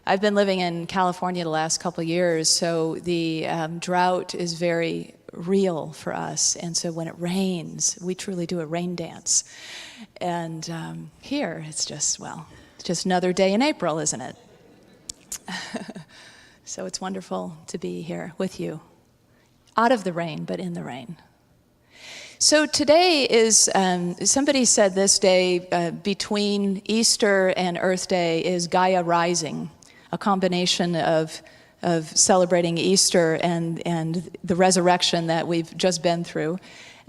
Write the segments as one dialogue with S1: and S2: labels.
S1: I've been living in California the last couple of years, so the drought is very real for us. And so when it rains, we truly do a rain dance. And here, it's just another day in April, isn't it? So it's wonderful to be here with you. Out of the rain, but in the rain. So today is, somebody said this day, between Easter and Earth Day is Gaia Rising, a combination of celebrating Easter and the resurrection that we've just been through,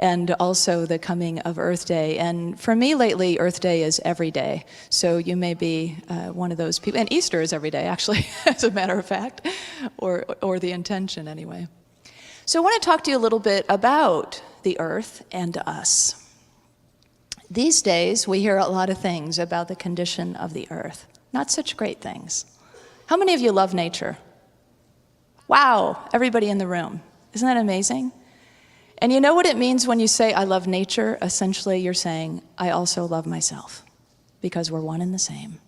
S1: and also the coming of Earth Day. And for me lately, Earth Day is every day. So you may be one of those people. And Easter is every day, actually, as a matter of fact, or the intention anyway. So I want to talk to you a little bit about the earth and us. These days, we hear a lot of things about the condition of the earth. Not such great things. How many of you love nature? Wow, everybody in the room. Isn't that amazing? And you know what it means when you say, I love nature? Essentially, you're saying, I also love myself, because we're one and the same.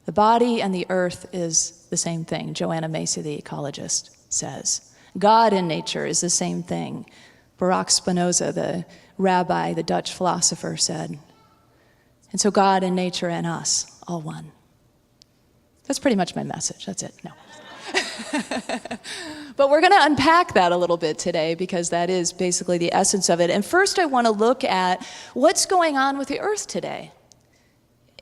S1: The body and the earth is the same thing, Joanna Macy, the ecologist, says. God and nature is the same thing. Baruch Spinoza, the rabbi, the Dutch philosopher, said. And so God and nature and us, all one. That's pretty much my message. That's it. No. But we're going to unpack that a little bit today, because that is basically the essence of it. And first I want to look at what's going on with the earth today.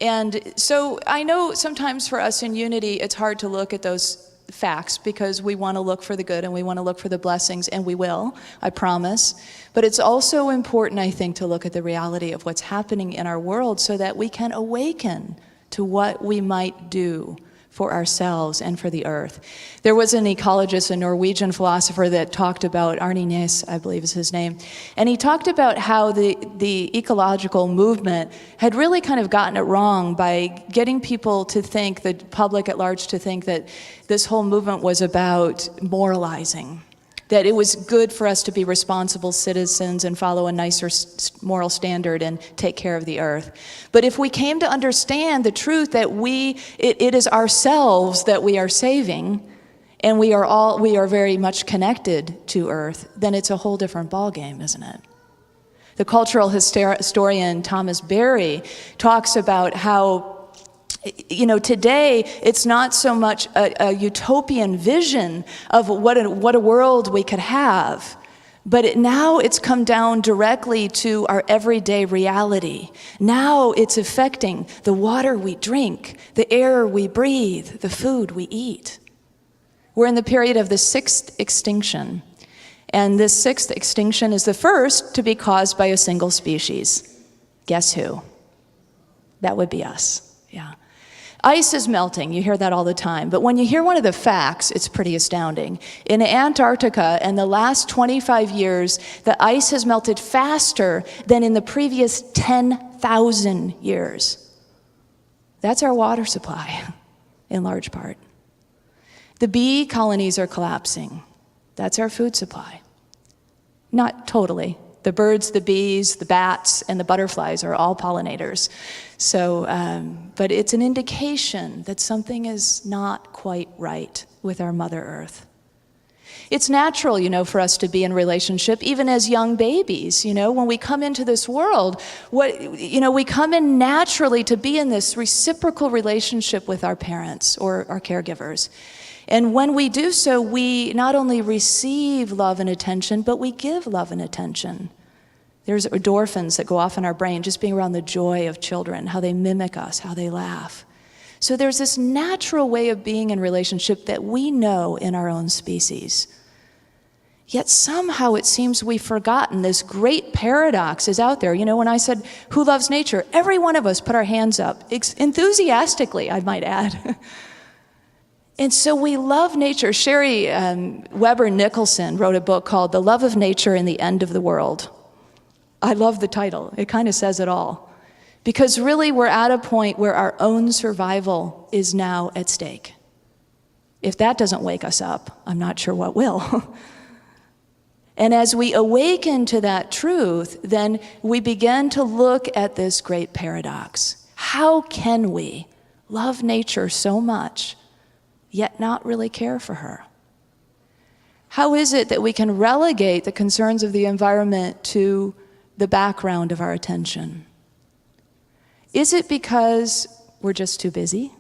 S1: And so I know sometimes for us in Unity, it's hard to look at those facts, because we want to look for the good and we want to look for the blessings, and we will, I promise. But it's also important, I think, to look at the reality of what's happening in our world so that we can awaken to what we might do for ourselves and for the earth. There was an ecologist, a Norwegian philosopher, that talked about, Arne Næss, I believe is his name, and he talked about how the ecological movement had really kind of gotten it wrong by getting people to think, the public at large to think, that this whole movement was about moralizing, that it was good for us to be responsible citizens and follow a nicer moral standard and take care of the earth. But if we came to understand the truth that it is ourselves that we are saving, and we are very much connected to earth, then it's a whole different ballgame, isn't it? The cultural historian Thomas Berry talks about how, you know, today it's not so much a utopian vision of what a world we could have, but now it's come down directly to our everyday reality. Now it's affecting the water we drink, the air we breathe, the food we eat. We're in the period of the sixth extinction, and this sixth extinction is the first to be caused by a single species. Guess who? That would be us, yeah. Ice is melting, you hear that all the time, but when you hear one of the facts, it's pretty astounding. In Antarctica, in the last 25 years, the ice has melted faster than in the previous 10,000 years. That's our water supply, in large part. The bee colonies are collapsing. That's our food supply. Not totally. The birds, the bees, the bats, and the butterflies are all pollinators. So, but it's an indication that something is not quite right with our Mother Earth. It's natural, you know, for us to be in relationship, even as young babies. You know, when we come into this world, we come in naturally to be in this reciprocal relationship with our parents or our caregivers. And when we do so, we not only receive love and attention, but we give love and attention. There's endorphins that go off in our brain just being around the joy of children, how they mimic us, how they laugh. So there's this natural way of being in relationship that we know in our own species. Yet somehow it seems we've forgotten this great paradox is out there. You know, when I said, who loves nature? Every one of us put our hands up, enthusiastically, I might add. And so we love nature. Sherry Weber Nicholson wrote a book called The Love of Nature and the End of the World. I love the title. It kind of says it all. Because really we're at a point where our own survival is now at stake. If that doesn't wake us up, I'm not sure what will. And as we awaken to that truth, then we begin to look at this great paradox. How can we love nature so much yet not really care for her? How is it that we can relegate the concerns of the environment to the background of our attention? Is it because we're just too busy?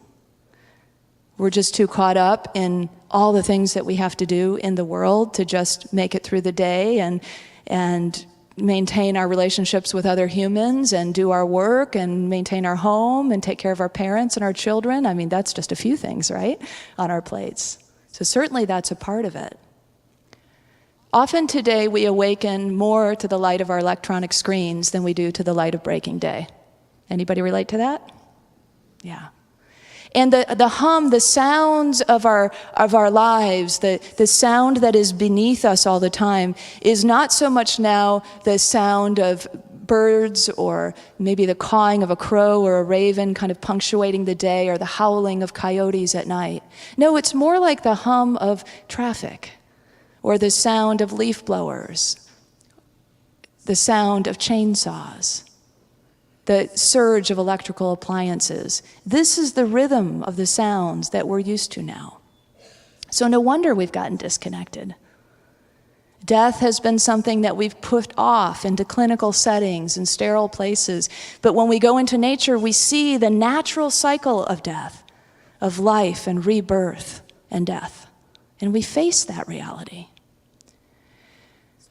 S1: We're just too caught up in all the things that we have to do in the world to just make it through the day and maintain our relationships with other humans and do our work and maintain our home and take care of our parents and our children? I mean, that's just a few things, right, on our plates. So certainly that's a part of it. Often today we awaken more to the light of our electronic screens than we do to the light of breaking day. Anybody relate to that? Yeah. And the hum, the sounds of our lives, the sound that is beneath us all the time is not so much now the sound of birds or maybe the cawing of a crow or a raven kind of punctuating the day or the howling of coyotes at night. No, it's more like the hum of traffic or the sound of leaf blowers, the sound of chainsaws, the surge of electrical appliances. This is the rhythm of the sounds that we're used to now. So no wonder we've gotten disconnected. Death has been something that we've put off into clinical settings and sterile places. But when we go into nature, we see the natural cycle of death, of life and rebirth and death. And we face that reality.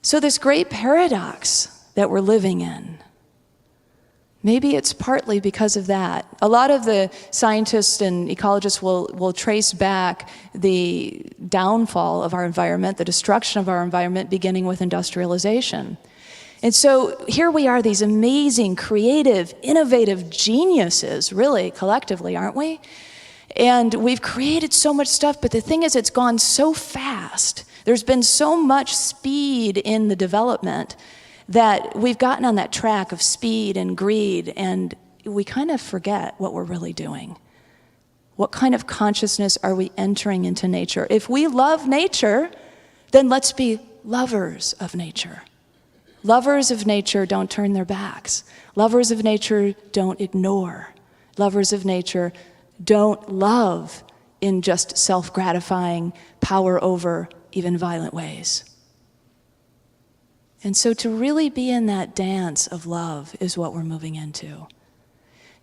S1: So this great paradox that we're living in, maybe it's partly because of that. A lot of the scientists and ecologists will trace back the downfall of our environment, the destruction of our environment, beginning with industrialization. And so here we are, these amazing, creative, innovative geniuses, really, collectively, aren't we? And we've created so much stuff, but the thing is, it's gone so fast. There's been so much speed in the development that we've gotten on that track of speed and greed, and we kind of forget what we're really doing. What kind of consciousness are we entering into nature? If we love nature, then let's be lovers of nature. Lovers of nature don't turn their backs. Lovers of nature don't ignore. Lovers of nature don't love in just self-gratifying, power over, even violent ways. And so to really be in that dance of love is what we're moving into.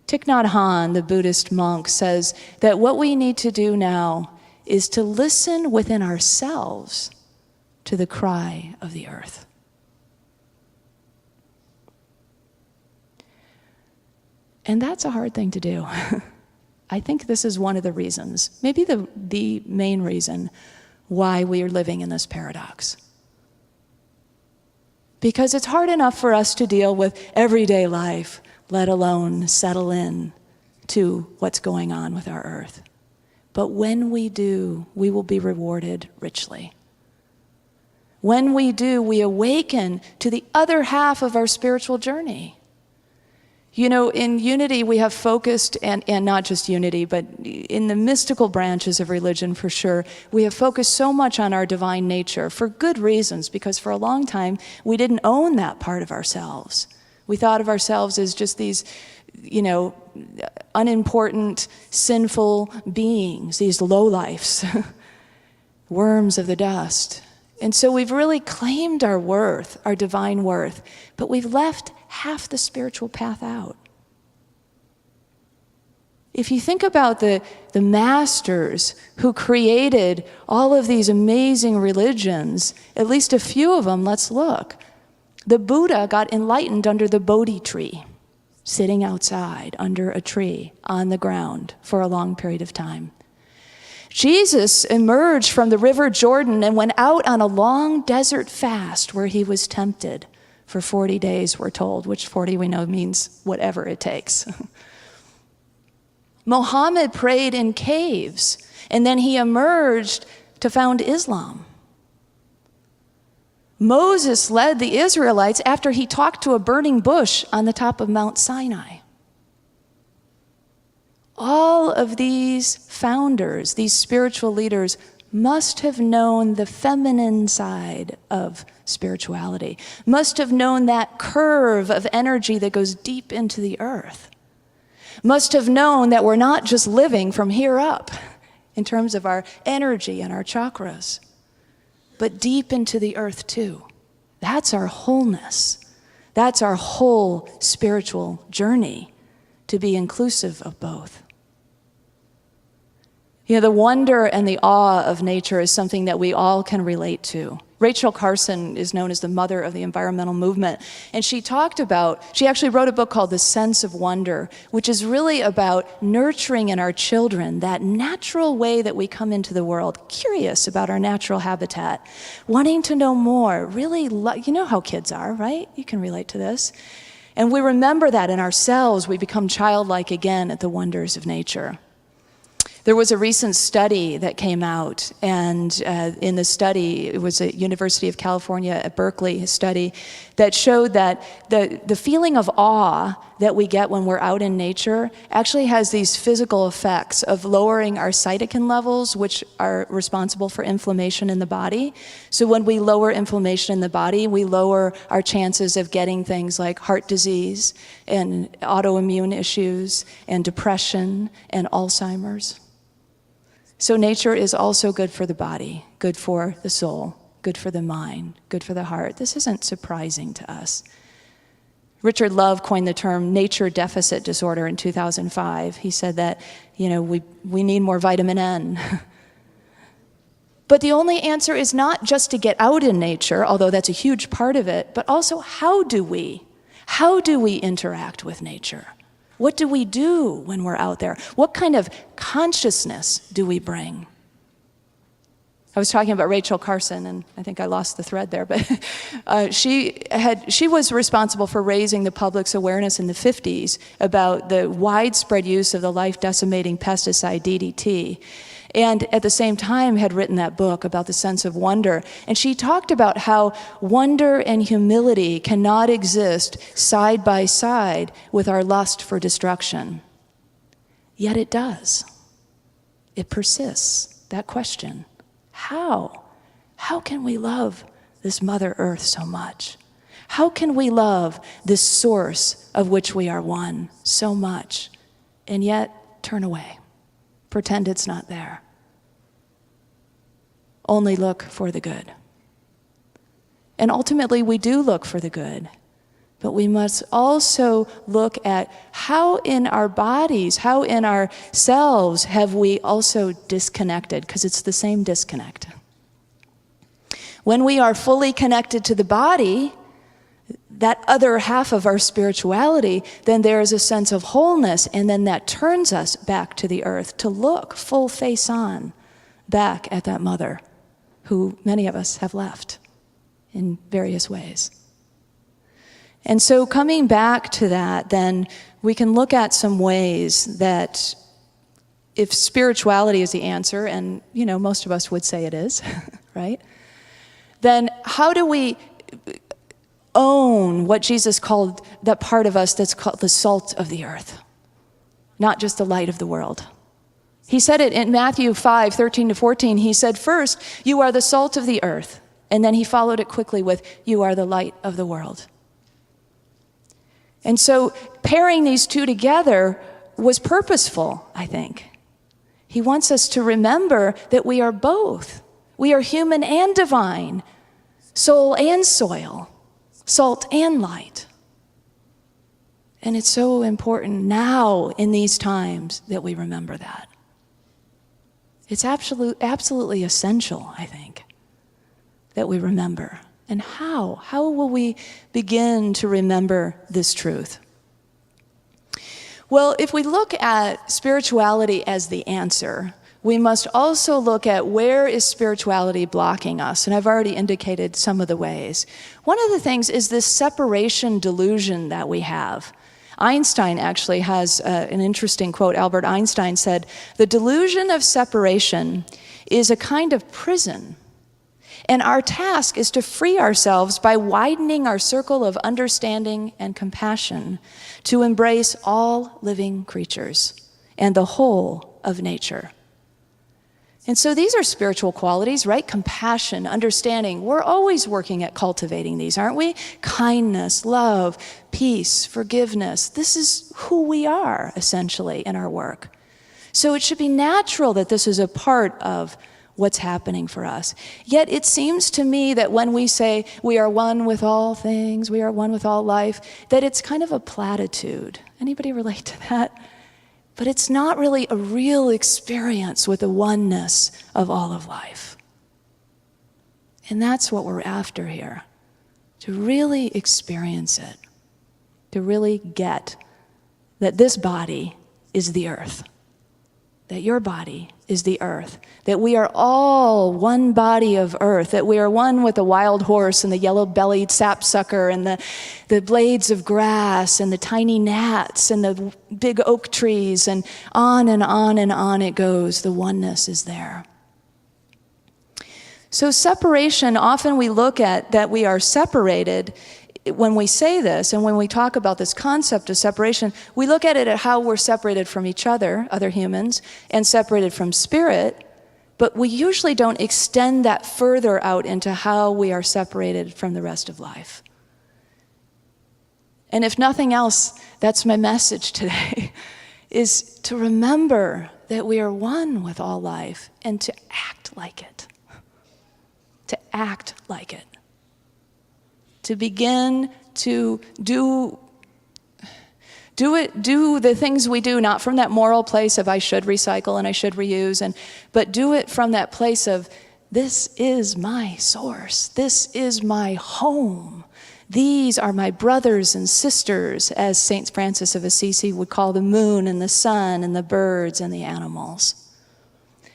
S1: Thich Nhat Hanh, the Buddhist monk, says that what we need to do now is to listen within ourselves to the cry of the earth. And that's a hard thing to do. I think this is one of the reasons, maybe the main reason, why we are living in this paradox. Because it's hard enough for us to deal with everyday life, let alone settle in to what's going on with our earth. But when we do, we will be rewarded richly. When we do, we awaken to the other half of our spiritual journey. You know, in unity we have focused, and not just unity, but in the mystical branches of religion for sure, we have focused so much on our divine nature for good reasons, because for a long time we didn't own that part of ourselves. We thought of ourselves as just these, unimportant, sinful beings, these lowlifes, worms of the dust. And so we've really claimed our worth, our divine worth, but we've left half the spiritual path out. If you think about the masters who created all of these amazing religions, at least a few of them, let's look. The Buddha got enlightened under the Bodhi tree, sitting outside under a tree on the ground for a long period of time. Jesus emerged from the river Jordan and went out on a long desert fast where he was tempted for 40 days, we're told, which 40 we know means whatever it takes. Muhammad prayed in caves, and then he emerged to found Islam. Moses led the Israelites after he talked to a burning bush on the top of Mount Sinai. All of these founders, these spiritual leaders, must have known the feminine side of spirituality, must have known that curve of energy that goes deep into the earth, must have known that we're not just living from here up in terms of our energy and our chakras, but deep into the earth too. That's our wholeness. That's our whole spiritual journey, to be inclusive of both. You know, the wonder and the awe of nature is something that we all can relate to. Rachel Carson is known as the mother of the environmental movement, and she actually wrote a book called The Sense of Wonder, which is really about nurturing in our children that natural way that we come into the world, curious about our natural habitat, wanting to know more, really, you know how kids are, right? You can relate to this. And we remember that in ourselves, we become childlike again at the wonders of nature. There was a recent study that came out, and in the study, it was a University of California at Berkeley study that showed that the feeling of awe that we get when we're out in nature actually has these physical effects of lowering our cytokine levels, which are responsible for inflammation in the body. So when we lower inflammation in the body, we lower our chances of getting things like heart disease and autoimmune issues and depression and Alzheimer's. So nature is also good for the body, good for the soul, good for the mind, good for the heart. This isn't surprising to us. Richard Love coined the term nature deficit disorder in 2005. He said that, you know, we need more vitamin N. But the only answer is not just to get out in nature, although that's a huge part of it, but also how do we interact with nature? What do we do when we're out there? What kind of consciousness do we bring? I was talking about Rachel Carson, and I think I lost the thread there, but she was responsible for raising the public's awareness in the 50s about the widespread use of the life-decimating pesticide DDT. And at the same time had written that book about the sense of wonder. And she talked about how wonder and humility cannot exist side by side with our lust for destruction. Yet it does. It persists, that question. How? How can we love this Mother Earth so much? How can we love this source of which we are one so much, and yet turn away? Pretend it's not there. Only look for the good. And ultimately, we do look for the good. But we must also look at how in our bodies, how in ourselves have we also disconnected, because it's the same disconnect. When we are fully connected to the body, that other half of our spirituality, then there is a sense of wholeness, and then that turns us back to the earth to look full face on back at that mother who many of us have left in various ways. And so coming back to that, then we can look at some ways that if spirituality is the answer, and you know, most of us would say it is, right? Then how do we own what Jesus called that part of us that's called the salt of the earth, not just the light of the world? He said it in Matthew 5:13-14. He said, first, you are the salt of the earth. And then he followed it quickly with, you are the light of the world. And so pairing these two together was purposeful, I think. He wants us to remember that we are both. We are human and divine, soul and soil, salt and light. And it's so important now in these times that we remember that. It's absolutely essential, I think, that we remember. And how? How will we begin to remember this truth? Well, if we look at spirituality as the answer, we must also look at where is spirituality blocking us. And I've already indicated some of the ways. One of the things is this separation delusion that we have. Einstein actually has an interesting quote. Albert Einstein said, "The delusion of separation is a kind of prison. And our task is to free ourselves by widening our circle of understanding and compassion to embrace all living creatures and the whole of nature." And so these are spiritual qualities, right? Compassion, understanding. We're always working at cultivating these, aren't we? Kindness, love, peace, forgiveness. This is who we are, essentially, in our work. So it should be natural that this is a part of what's happening for us. Yet it seems to me that when we say we are one with all things, we are one with all life, that it's kind of a platitude. Anybody relate to that? But it's not really a real experience with the oneness of all of life. And that's what we're after here, to really experience it, to really get that this body is the earth, that your body is the earth, that we are all one body of earth, that we are one with the wild horse and the yellow-bellied sapsucker and the blades of grass and the tiny gnats and the big oak trees, and on and on and on it goes. The oneness is there. So separation, often we look at that we are separated. When we say this and when we talk about this concept of separation, we look at it at how we're separated from each other humans, and separated from spirit, but we usually don't extend that further out into how we are separated from the rest of life. And if nothing else, that's my message today, is to remember that we are one with all life and to act like it. To act like it. To begin to do the things we do, not from that moral place of I should recycle and I should reuse, but do it from that place of this is my source, this is my home, these are my brothers and sisters, as St. Francis of Assisi would call the moon and the sun and the birds and the animals.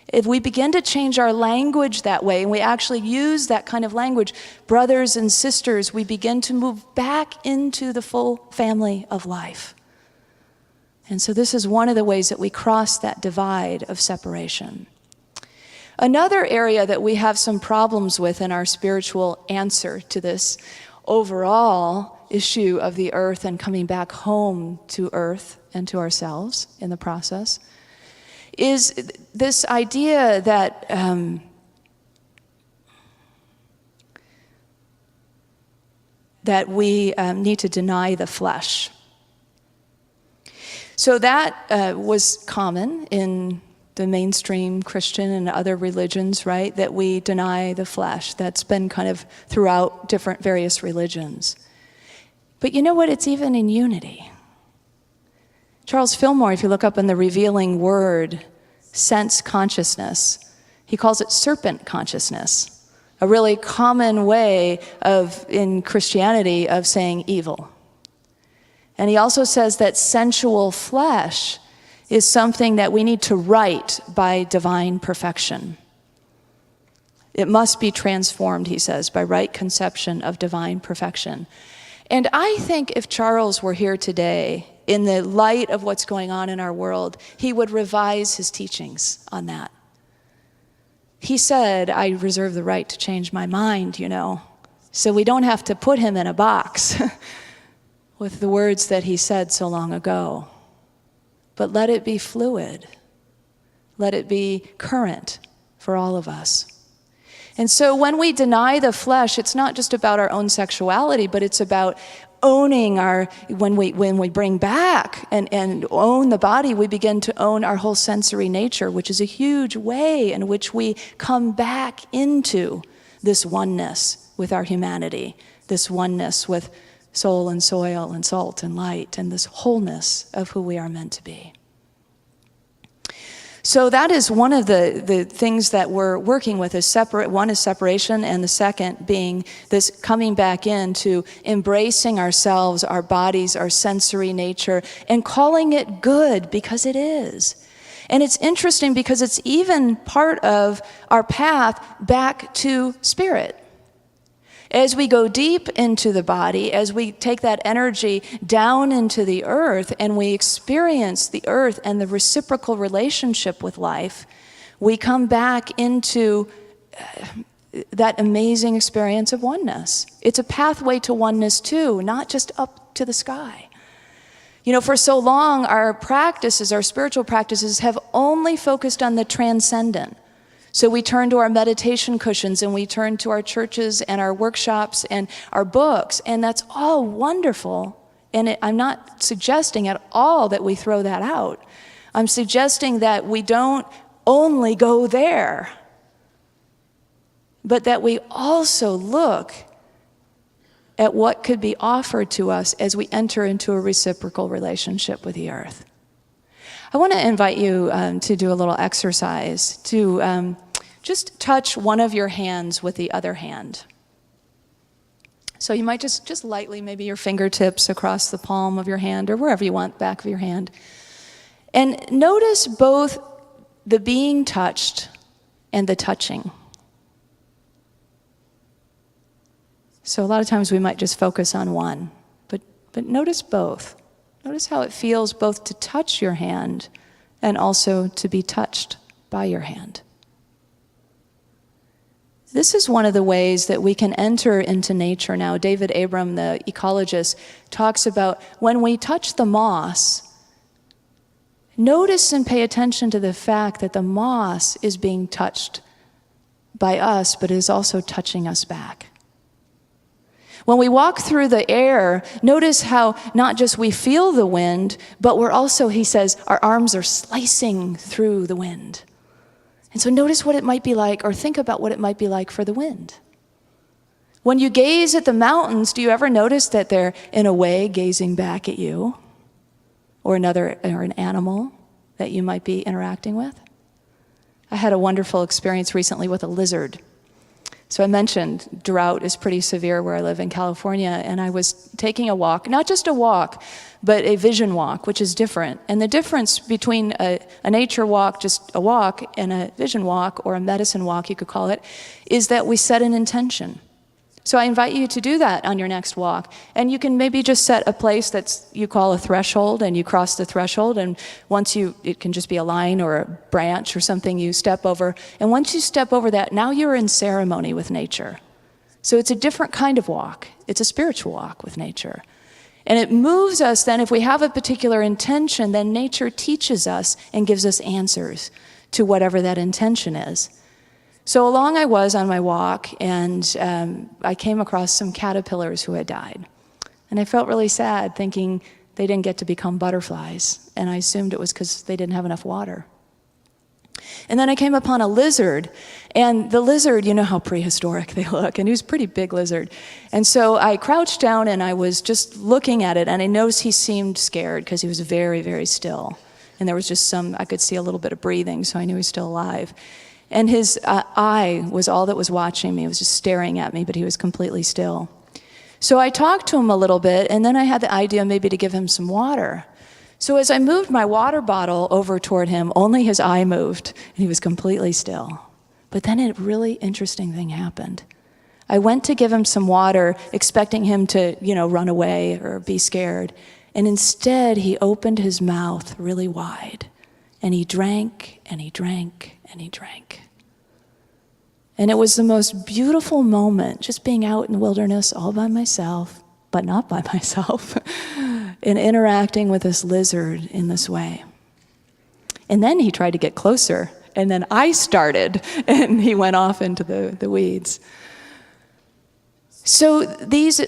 S1: If we begin to change our language that way, and we actually use that kind of language, brothers and sisters, we begin to move back into the full family of life. And so this is one of the ways that we cross that divide of separation. Another area that we have some problems with in our spiritual answer to this overall issue of the earth and coming back home to earth and to ourselves in the process is this idea that that we need to deny the flesh. So that was common in the mainstream Christian and other religions, right? That we deny the flesh. That's been kind of throughout different various religions. But you know what? It's even in unity. Charles Fillmore, if you look up in the Revealing Word, sense consciousness, he calls it serpent consciousness, a really common way in Christianity of saying evil. And he also says that sensual flesh is something that we need to right by divine perfection. It must be transformed, he says, by right conception of divine perfection. And I think if Charles were here today, in the light of what's going on in our world, he would revise his teachings on that. He said, I reserve the right to change my mind, So we don't have to put him in a box with the words that he said so long ago. But let it be fluid. Let it be current for all of us. And so when we deny the flesh, it's not just about our own sexuality, but it's about owning when we bring back and own the body, we begin to own our whole sensory nature, which is a huge way in which we come back into this oneness with our humanity, this oneness with soul and soil and salt and light, and this wholeness of who we are meant to be. So that is one of the things that we're working with is one is separation, and the second being this coming back into embracing ourselves, our bodies, our sensory nature, and calling it good because it is. And it's interesting because it's even part of our path back to spirit. As we go deep into the body, as we take that energy down into the earth and we experience the earth and the reciprocal relationship with life, we come back into that amazing experience of oneness. It's a pathway to oneness too, not just up to the sky. For so long, our spiritual practices have only focused on the transcendent. So we turn to our meditation cushions and we turn to our churches and our workshops and our books, and that's all wonderful. And I'm not suggesting at all that we throw that out. I'm suggesting that we don't only go there, but that we also look at what could be offered to us as we enter into a reciprocal relationship with the earth. I want to invite you to do a little exercise, to just touch one of your hands with the other hand. So you might just lightly, maybe your fingertips across the palm of your hand or wherever you want, back of your hand. And notice both the being touched and the touching. So a lot of times we might just focus on one, but notice both. Notice how it feels both to touch your hand and also to be touched by your hand. This is one of the ways that we can enter into nature now. David Abram, the ecologist, talks about when we touch the moss, notice and pay attention to the fact that the moss is being touched by us, but is also touching us back. When we walk through the air, notice how not just we feel the wind, but we're also, he says, our arms are slicing through the wind. And so notice what it might be like, or think about what it might be like for the wind. When you gaze at the mountains, do you ever notice that they're, in a way, gazing back at you? Or an animal that you might be interacting with? I had a wonderful experience recently with a lizard. So I mentioned drought is pretty severe where I live in California, and I was taking a walk, not just a walk, but a vision walk, which is different. And the difference between a nature walk, just a walk, and a vision walk, or a medicine walk, you could call it, is that we set an intention. So I invite you to do that on your next walk. And you can maybe just set a place that's you call a threshold, and you cross the threshold, and it can just be a line or a branch or something you step over. And once you step over that, now you're in ceremony with nature. So it's a different kind of walk. It's a spiritual walk with nature. And it moves us then, if we have a particular intention, then nature teaches us and gives us answers to whatever that intention is. So along I was on my walk, and I came across some caterpillars who had died. And I felt really sad, thinking they didn't get to become butterflies. And I assumed it was because they didn't have enough water. And then I came upon a lizard, and the lizard, you know how prehistoric they look, and he was a pretty big lizard. And so I crouched down, and I was just looking at it, and I noticed he seemed scared because he was very, very still. And there was just I could see a little bit of breathing, so I knew he was still alive. And his eye was all that was watching me. It was just staring at me, but he was completely still. So I talked to him a little bit, and then I had the idea maybe to give him some water. So as I moved my water bottle over toward him, only his eye moved, and he was completely still. But then a really interesting thing happened. I went to give him some water, expecting him to, run away or be scared. And instead, he opened his mouth really wide, and he drank, and he drank, and he drank. And it was the most beautiful moment, just being out in the wilderness all by myself, but not by myself, and interacting with this lizard in this way. And then he tried to get closer, and then I started, and he went off into the weeds. So these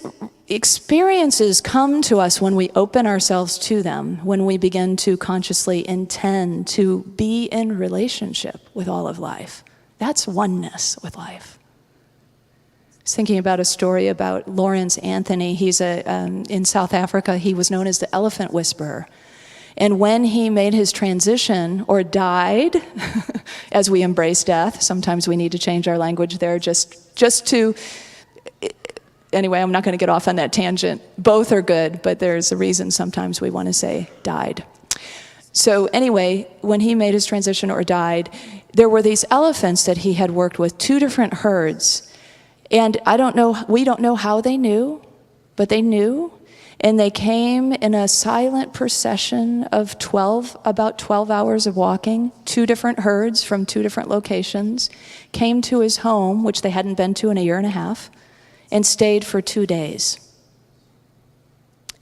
S1: experiences come to us when we open ourselves to them, when we begin to consciously intend to be in relationship with all of life. That's oneness with life. I was thinking about a story about Lawrence Anthony. He's in South Africa. He was known as the elephant whisperer. And when he made his transition or died, as we embrace death, sometimes we need to change our language there just to... Anyway, I'm not going to get off on that tangent. Both are good, but there's a reason sometimes we want to say died. So anyway, when he made his transition or died, there were these elephants that he had worked with, 2 different herds. And we don't know how they knew, but they knew. And they came in a silent procession of about 12 hours of walking, 2 different herds from 2 different locations, came to his home, which they hadn't been to in a year and a half, and stayed for 2 days.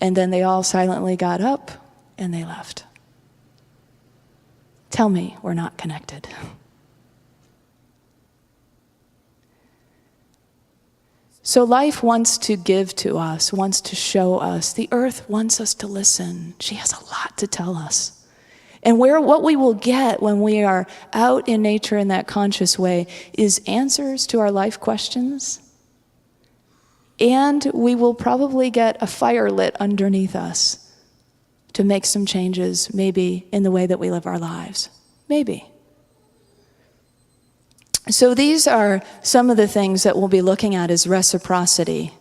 S1: And then they all silently got up and they left. Tell me we're not connected. So life wants to give to us, wants to show us. The earth wants us to listen. She has a lot to tell us. And what we will get when we are out in nature in that conscious way is answers to our life questions. And we will probably get a fire lit underneath us to make some changes, maybe in the way that we live our lives. Maybe. So these are some of the things that we'll be looking at as reciprocity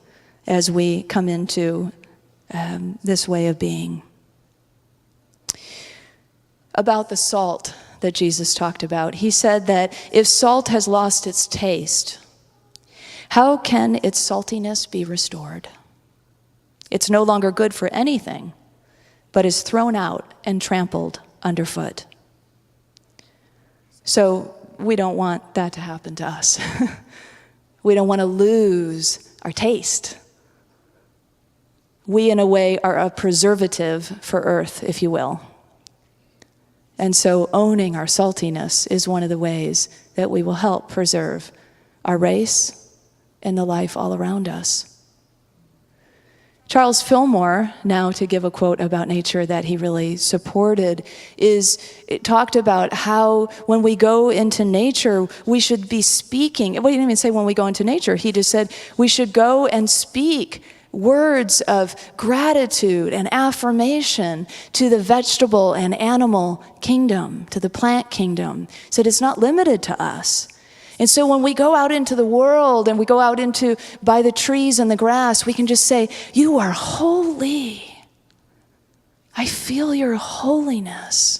S1: as we come into this way of being. About the salt that Jesus talked about, he said that if salt has lost its taste, how can its saltiness be restored? It's no longer good for anything, but is thrown out and trampled underfoot. So we don't want that to happen to us. We don't want to lose our taste. We, in a way, are a preservative for earth, if you will. And so owning our saltiness is one of the ways that we will help preserve our race and the life all around us. Charles Fillmore, now to give a quote about nature that he really supported, it talked about how when we go into nature, we should be speaking. Well, he didn't even say when we go into nature. He just said we should go and speak words of gratitude and affirmation to the vegetable and animal kingdom, to the plant kingdom. He said it's not limited to us. And so when we go out into the world and we go out into by the trees and the grass, we can just say, you are holy. I feel your holiness.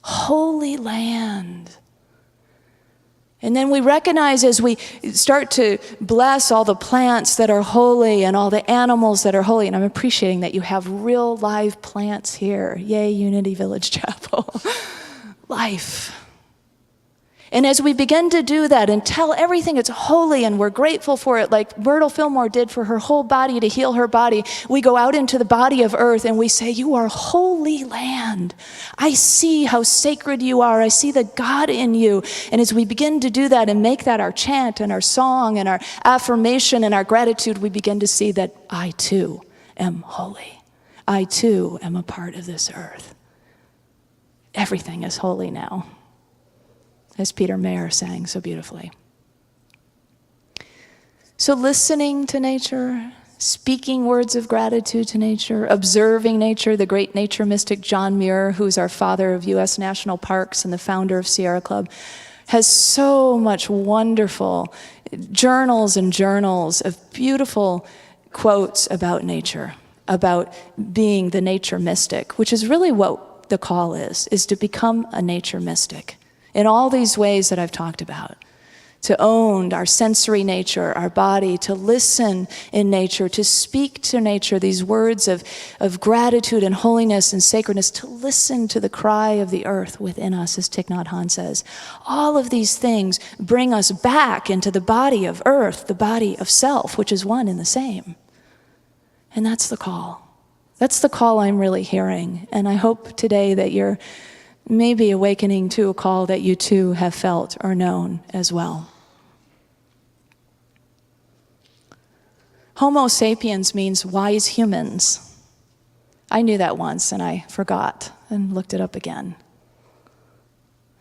S1: Holy land. And then we recognize as we start to bless all the plants that are holy and all the animals that are holy, and I'm appreciating that you have real live plants here. Yay, Unity Village Chapel. Life. And as we begin to do that and tell everything it's holy and we're grateful for it, like Myrtle Fillmore did for her whole body to heal her body, we go out into the body of earth and we say, you are holy land. I see how sacred you are. I see the God in you. And as we begin to do that and make that our chant and our song and our affirmation and our gratitude, we begin to see that I too am holy. I too am a part of this earth. Everything is holy now, as Peter Mayer sang so beautifully. So listening to nature, speaking words of gratitude to nature, observing nature, the great nature mystic John Muir, who's our father of U.S. National Parks and the founder of Sierra Club, has so much wonderful journals and journals of beautiful quotes about nature, about being the nature mystic, which is really what the call is to become a nature mystic. In all these ways that I've talked about, to own our sensory nature, our body, to listen in nature, to speak to nature, these words of gratitude and holiness and sacredness, to listen to the cry of the earth within us, as Thich Nhat Hanh says. All of these things bring us back into the body of earth, the body of self, which is one and the same. And that's the call. That's the call I'm really hearing. And I hope today that you're maybe awakening to a call that you too have felt or known as well. Homo sapiens means wise humans. I knew that once and I forgot and looked it up again.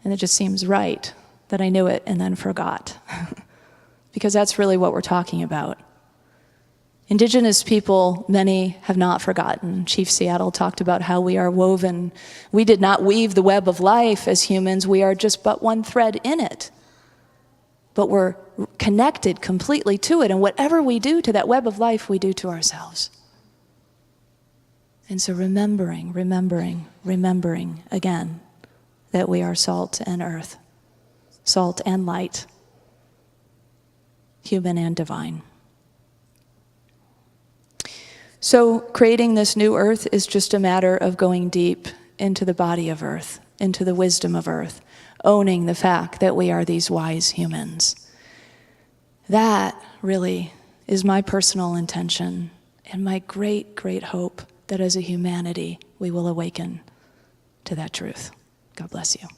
S1: And it just seems right that I knew it and then forgot. Because that's really what we're talking about. Indigenous people, many have not forgotten. Chief Seattle talked about how we are woven. We did not weave the web of life as humans. We are just but one thread in it. But we're connected completely to it. And whatever we do to that web of life, we do to ourselves. And so remembering again that we are salt and earth, salt and light, human and divine. So creating this new earth is just a matter of going deep into the body of earth, into the wisdom of earth, owning the fact that we are these wise humans. That really is my personal intention and my great, great hope that as a humanity we will awaken to that truth. God bless you.